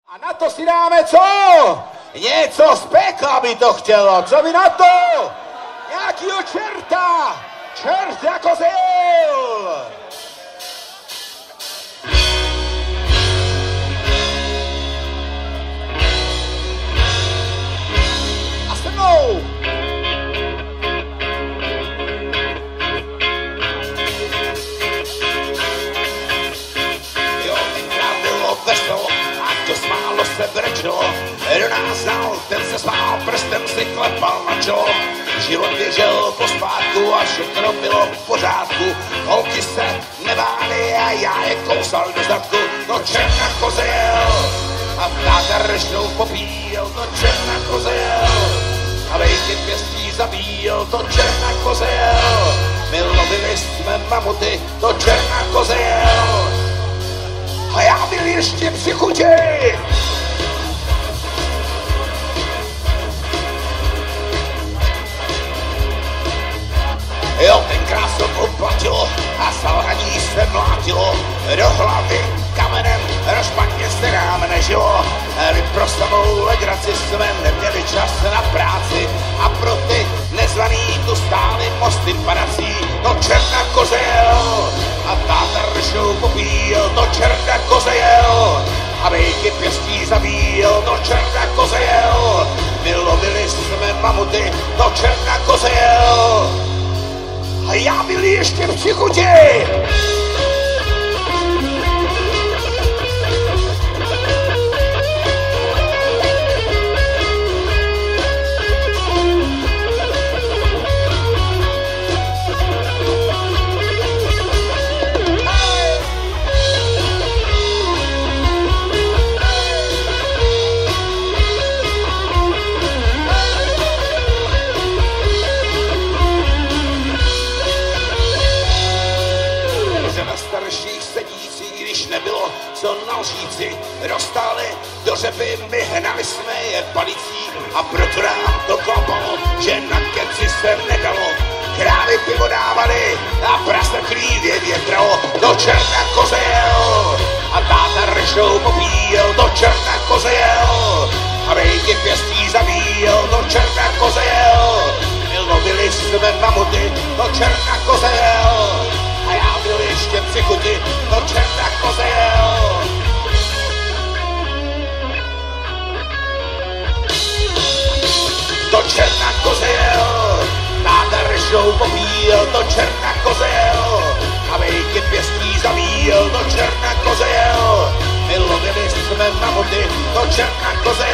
A na to si dáme co? Něco z pekla by to chtělo. Co by na to? Nějakýho čerta. Čert jako zel. A se mnou. Jo, tenkrát bylo veselo. To smálo se brečelo, kdo nás znal, ten se smál, prstem si klepal na čelo. Život běžel po spátku a všechno bylo v pořádku. Holky se nebály a já je kousal do zadku. To černá koze jel a táta reštou popíjel. To černá koze jel a vejky pěstí zabíjel. To černá koze jel, my lovili jsme mamuty. To černá koze jel a já byl ještě při chuti. Jo, tenkrát se poplatilo a salhaní se mlátilo. Do hlavy kamenem špatně se nám nežilo. Pro samou legraci jsme neměli čas na práci a pro ty nezvaný tu stály mosty padací. No černá koze jel a táta ršou popíjel. No černá koze jel a vejky pěstí zabíjel. No černá koze jel, my lovili jsme mamuty. No černá koze jel a já byl ještě při chuti. Nebylo co na lžíci, dostali do řepy, my hnali jsme je palicí a proto nám to klapalo, že na keci se nedalo. Krávy pivo dávali a prasrchlí větralo. Do černá koze jel a táta ršou popíjel. Do černá koze jel a vejky pěstí zabíjel. Do černá koze jel, lovili jsme mamuty. Do černá koze jel a já byl ještě při chuti. Do černá koze jel. Do černá koze jel, táta ršou popíjel. Do černá koze jel a vejky pěstí zabíjel. Do černá koze jel, my lovili jsme mamuty. Do černá koze